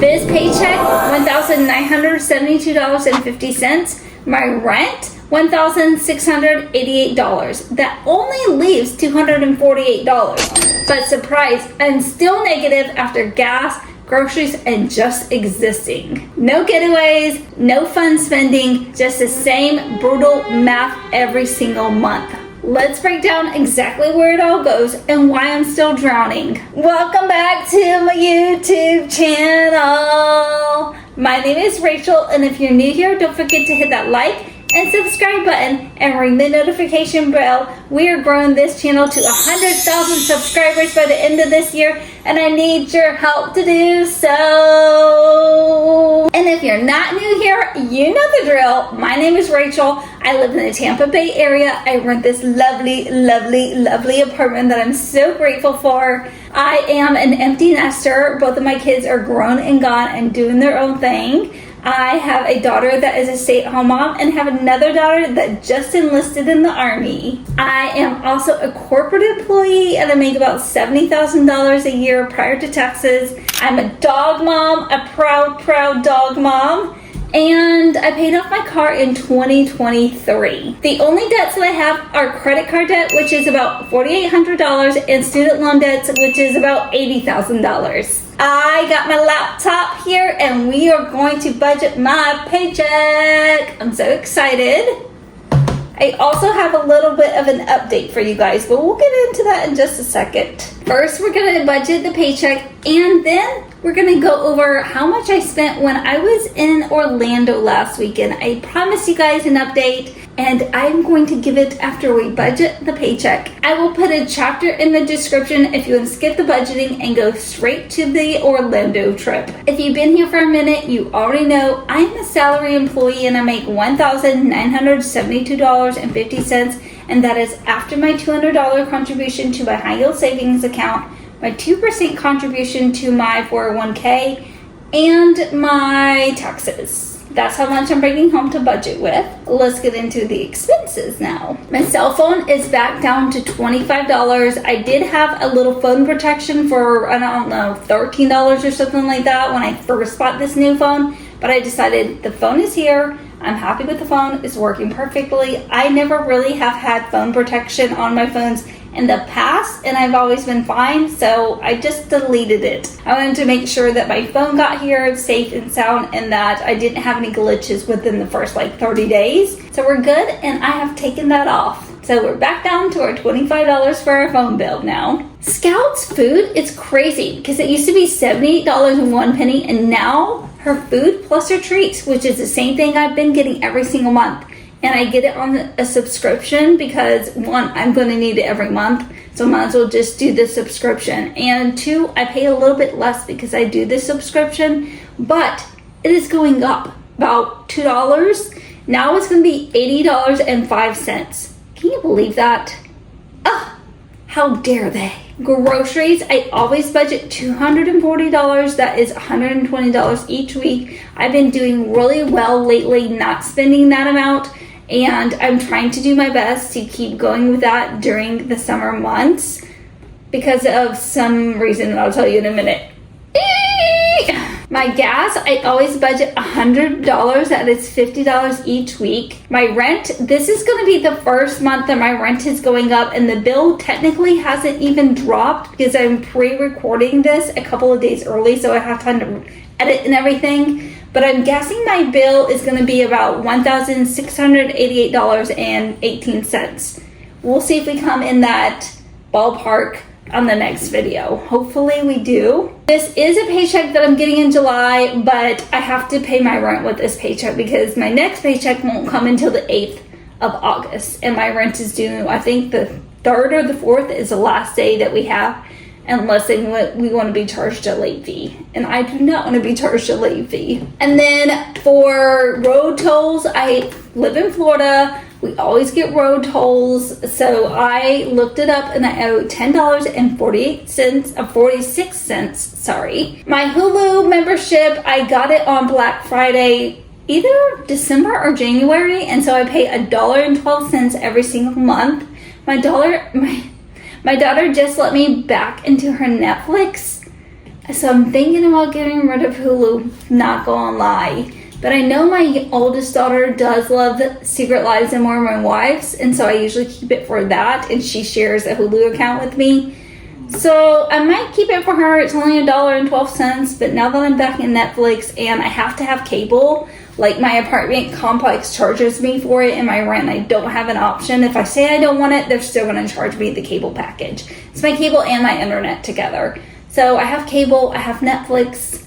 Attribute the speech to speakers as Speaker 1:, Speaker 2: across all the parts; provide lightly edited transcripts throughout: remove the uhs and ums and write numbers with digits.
Speaker 1: This paycheck, $1,972.50. My rent, $1,688. That only leaves $248. But surprise, I'm still negative after gas, groceries, and just existing. No getaways, no fun spending, just the same brutal math every single month. Let's break down exactly where it all goes and why I'm still drowning. Welcome back to my YouTube channel. My name is Rachel, and if you're new here, don't forget to hit that like and subscribe button and ring the notification bell. We are growing this channel to 100,000 subscribers by the end of this year, and I need your help to do so. And if you're not new here, you know the drill. My name is Rachel. I live in the Tampa Bay area. I rent this lovely, lovely, lovely apartment that I'm so grateful for. I am an empty nester. Both of my kids are grown and gone and doing their own thing. I have a daughter that is a stay-at-home mom and have another daughter that just enlisted in the Army. I am also a corporate employee and I make about $70,000 a year prior to taxes. I'm a dog mom, a proud dog mom, and I paid off my car in 2023. The only debts that I have are credit card debt, which is about $4,800, and student loan debts, which is about $80,000. I got my laptop here and we are going to budget my paycheck. I'm so excited. I also have a little bit of an update for you guys, but we'll get into that in just a second. First, we're going to budget the paycheck, and then we're going to go over how much I spent when I was in Orlando last weekend. I promised you guys an update, and I'm going to give it after we budget the paycheck. I will put a chapter in the description if you want to skip the budgeting and go straight to the Orlando trip. If you've been here for a minute, you already know I'm a salary employee and I make $1,972.50, and that is after my $200 contribution to my high yield savings account, my 2% contribution to my 401k, and my taxes. That's how much I'm bringing home to budget with. Let's get into the expenses now. My cell phone is back down to $25. I did have a little phone protection for, I don't know, $13 or something like that when I first bought this new phone, but I decided the phone is here. I'm happy with the phone. It's working perfectly. I never really have had phone protection on my phones in the past, and I've always been fine, so I just deleted it. I wanted to make sure that my phone got here safe and sound and that I didn't have any glitches within the first 30 days. So we're good, and I have taken that off. So we're back down to our $25 for our phone bill now. Scout's food is crazy because it used to be $78.01, and now her food plus her treats, which is the same thing I've been getting every single month. And I get it on a subscription because, one, I'm going to need it every month, so I might as well just do the subscription. And two, I pay a little bit less because I do the subscription, but it is going up about $2. Now it's going to be $80.05. Can you believe that? Ah, how dare they? Groceries, I always budget $240. That is $120 each week. I've been doing really well lately, not spending that amount. And I'm trying to do my best to keep going with that during the summer months because of some reason I'll tell you in a minute. My gas, I always budget $100. That is $50 each week. My rent, this is going to be the first month that my rent is going up, and the bill technically hasn't even dropped because I'm pre-recording this a couple of days early, so I have time to edit and everything. But I'm guessing my bill is going to be about $1,688.18. We'll see if we come in that ballpark on the next video. Hopefully we do. This is a paycheck that I'm getting in July, but I have to pay my rent with this paycheck because my next paycheck won't come until the 8th of August, and my rent is due, I think the 3rd or the 4th is the last day that we have, unless we want to be charged a late fee. And I do not want to be charged a late fee. And then for road tolls, I live in Florida. We always get road tolls. So I looked it up and I owe $10.46, sorry. My Hulu membership, I got it on Black Friday, either December or January. And so I pay $1.12 every single month. My daughter just let me back into her Netflix So I'm thinking about getting rid of Hulu, not gonna lie. But I know my oldest daughter does love Secret Lives and Mormon Wives, and so I usually keep it for that, and she shares a Hulu account with me. So I might keep it for her. It's only $1.12, but now that I'm back in Netflix and I have to have cable, like my apartment complex charges me for it in my rent, I don't have an option. If I say I don't want it, they're still going to charge me the cable package. It's my cable and my internet together. So I have cable, I have Netflix.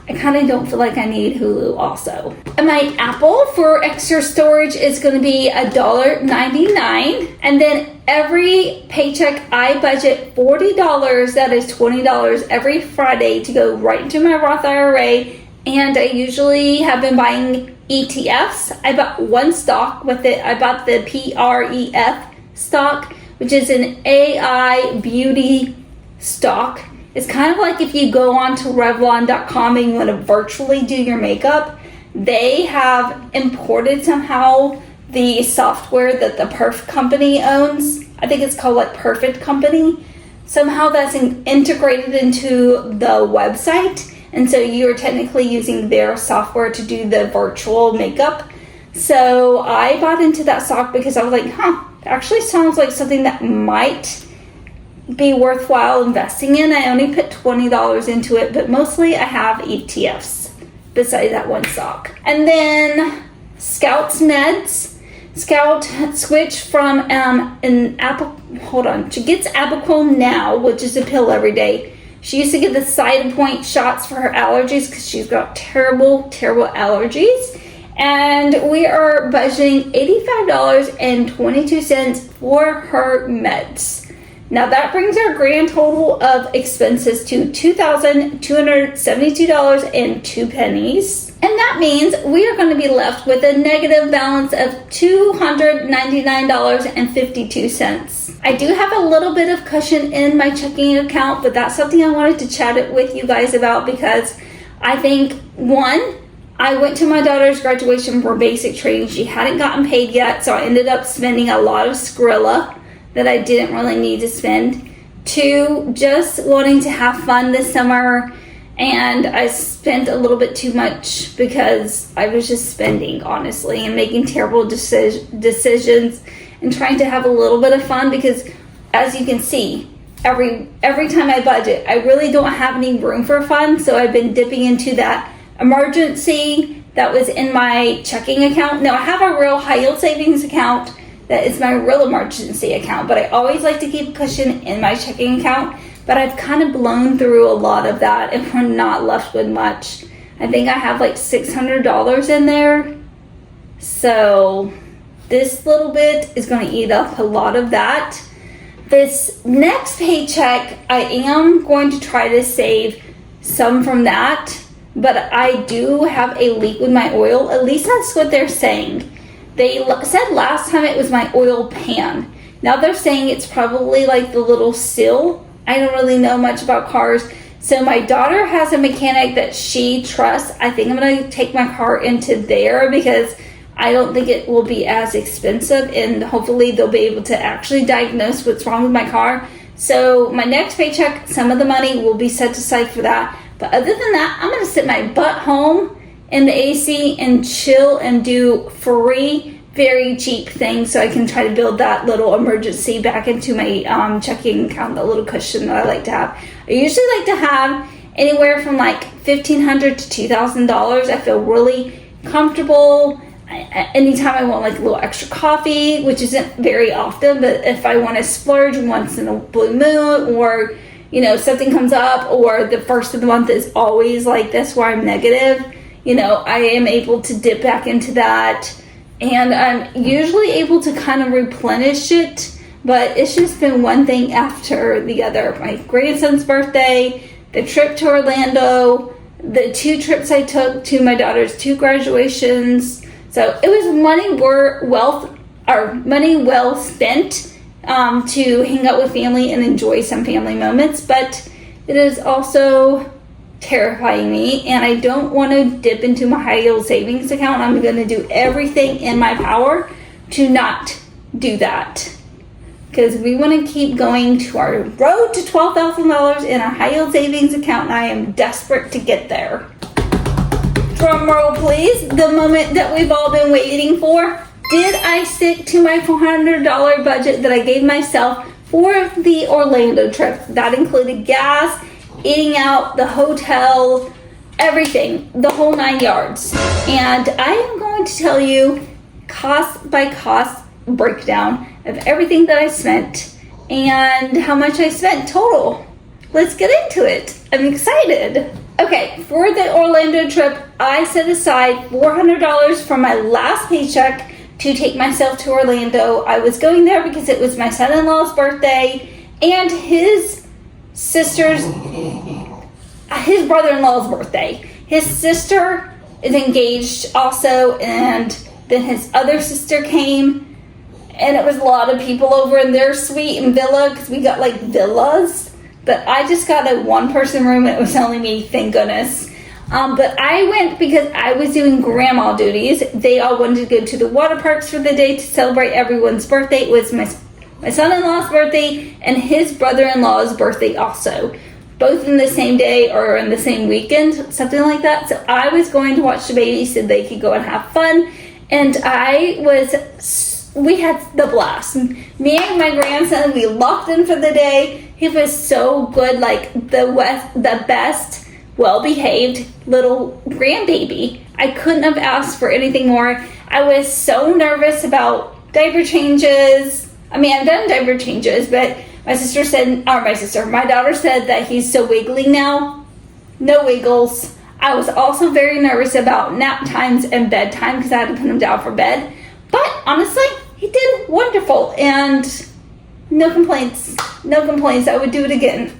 Speaker 1: I kind of don't feel like I need Hulu also. And my Apple for extra storage is going to be $1.99. And then every paycheck I budget $40, that is $20 every Friday to go right into my Roth IRA. And I usually have been buying ETFs. I bought one stock with it. I bought the PREF stock, which is an AI beauty stock. It's kind of like if you go on to Revlon.com and you want to virtually do your makeup, they have imported somehow the software that the Perf company owns. I think it's called like Perfect Company. Somehow that's integrated into the website. And so you're technically using their software to do the virtual makeup. So I bought into that stock because I was like, it actually sounds like something that might be worthwhile investing in. I only put $20 into it, but mostly I have ETFs besides that one stock. And then Scout's meds. Scout switched from she gets Apoquel now, which is a pill every day. She used to get the Side Point shots for her allergies because she's got terrible, terrible allergies. And we are budgeting $85.22 for her meds. Now that brings our grand total of expenses to $2,272.02. And that means we are going to be left with a negative balance of $299.52. I do have a little bit of cushion in my checking account, but that's something I wanted to chat it with you guys about because I think, one, I went to my daughter's graduation for basic training. She hadn't gotten paid yet, so I ended up spending a lot of Skrilla that I didn't really need to spend. Two, just wanting to have fun this summer, and I spent a little bit too much because I was just spending, honestly, and making terrible decisions and trying to have a little bit of fun because, as you can see, every time I budget, I really don't have any room for fun, so I've been dipping into that emergency that was in my checking account. Now, I have a real high-yield savings account that is my real emergency account, but I always like to keep a cushion in my checking account, but I've kind of blown through a lot of that and we're not left with much. I think I have like $600 in there, so this little bit is going to eat up a lot of that. This next paycheck, I am going to try to save some from that, but I do have a leak with my oil. At least that's what they're saying. They said last time it was my oil pan. Now they're saying it's probably like the little seal. I don't really know much about cars. So my daughter has a mechanic that she trusts. I think I'm going to take my car into there because I don't think it will be as expensive, and hopefully they'll be able to actually diagnose what's wrong with my car. So my next paycheck, some of the money will be set aside for that. But other than that, I'm going to sit my butt home in the AC and chill and do free, very cheap things so I can try to build that little emergency back into my checking account, that little cushion that I like to have. I usually like to have anywhere from like $1,500 to $2,000. I feel really comfortable. Anytime I want like a little extra coffee, which isn't very often, but if I want to splurge once in a blue moon, or something comes up, or the first of the month is always like this where I'm negative, I am able to dip back into that, and I'm usually able to kind of replenish it, but it's just been one thing after the other. My grandson's birthday, the trip to Orlando, the 2 trips I took to my daughter's 2 graduations. So it was money well spent to hang out with family and enjoy some family moments, but it is also terrifying me, and I don't want to dip into my high yield savings account. I'm going to do everything in my power to not do that. because we want to keep going to our road to $12,000 in our high yield savings account, and I am desperate to get there. Drum roll, please. The moment that we've all been waiting for. Did I stick to my $400 budget that I gave myself for the Orlando trip? That included gas, eating out, the hotel, everything, the whole 9 yards. And I am going to tell you cost by cost breakdown of everything that I spent and how much I spent total. Let's get into it. I'm excited. Okay, for the Orlando trip, I set aside $400 from my last paycheck to take myself to Orlando. I was going there because it was my son-in-law's birthday and his brother-in-law's birthday. His sister is engaged also, and then his other sister came, and it was a lot of people over in their suite and villa, because we got like villas. But I just got a one-person room, and it was only me, thank goodness. But I went because I was doing grandma duties. They all wanted to go to the water parks for the day to celebrate everyone's birthday. It was my son-in-law's birthday and his brother-in-law's birthday also. Both in the same day or in the same weekend, something like that. So I was going to watch the babies so they could go and have fun. And we had the blast. Me and my grandson, we locked in for the day. He was so good, like the best, well-behaved little grandbaby. I couldn't have asked for anything more. I was so nervous about diaper changes. I mean, I've done diaper changes, but my daughter said that he's so wiggly now. No wiggles. I was also very nervous about nap times and bedtime because I had to put him down for bed. But honestly, he did wonderful, and no complaints. No complaints. I would do it again.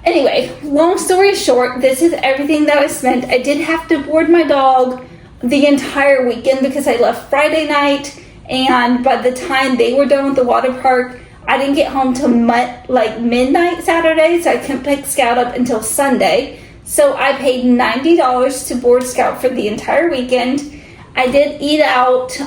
Speaker 1: Anyway, long story short, this is everything that I spent. I did have to board my dog the entire weekend because I left Friday night, and by the time they were done with the water park, I didn't get home till midnight Saturday, so I couldn't pick Scout up until Sunday. So I paid $90 to board Scout for the entire weekend. I did eat out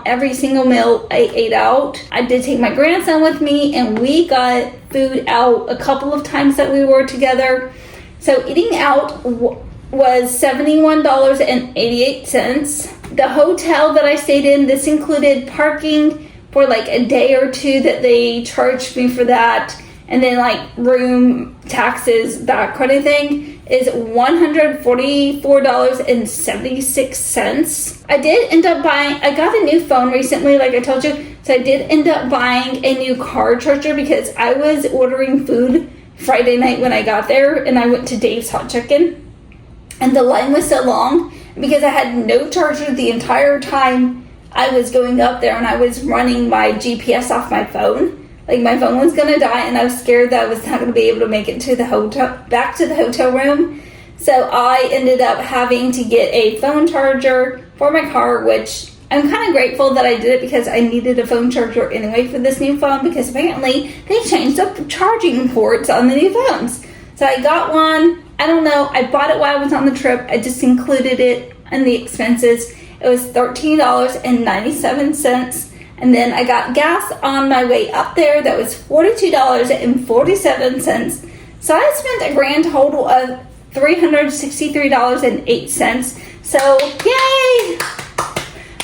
Speaker 1: every single meal I ate out. I did take my grandson with me, and we got food out a couple of times that we were together. So eating out was $71.88. The hotel that I stayed in, this included parking for like a day or two that they charged me for that, and then like room taxes, that kind of thing, is $144.76. I did end up I got a new phone recently, like I told you, so I did end up buying a new car charger because I was ordering food Friday night when I got there, and I went to Dave's Hot Chicken, and the line was so long because I had no charger the entire time I was going up there, and I was running my GPS off my phone. Like, my phone was gonna die, and I was scared that I was not gonna be able to make it to the hotel, back to the hotel room. So I ended up having to get a phone charger for my car, which I'm kind of grateful that I did it because I needed a phone charger anyway for this new phone, because apparently they changed up the charging ports on the new phones. So I got one. I don't know. I bought it while I was on the trip. I just included it in the expenses. It was $13.97. And then I got gas on my way up there. That was $42.47. So I spent a grand total of $363.08. So, yay!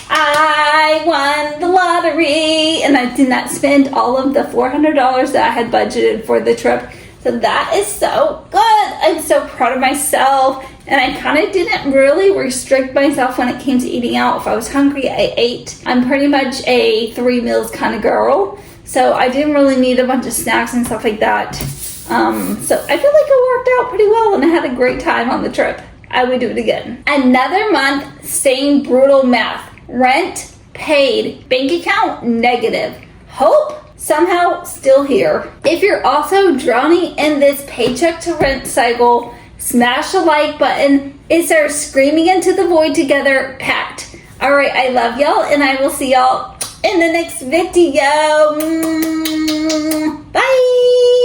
Speaker 1: I won the lottery, and I did not spend all of the $400 that I had budgeted for the trip. So that is so good. I'm so proud of myself. And I kind of didn't really restrict myself when it came to eating out. If I was hungry, I ate. I'm pretty much a 3 meals kind of girl. So I didn't really need a bunch of snacks and stuff like that. So I feel like it worked out pretty well, and I had a great time on the trip. I would do it again. Another month, same brutal math. Rent, paid. Bank account, negative. Hope, somehow still here. If you're also drowning in this paycheck to rent cycle, smash the like button. It's our screaming into the void together pact. Alright, I love y'all, and I will see y'all in the next video. Bye!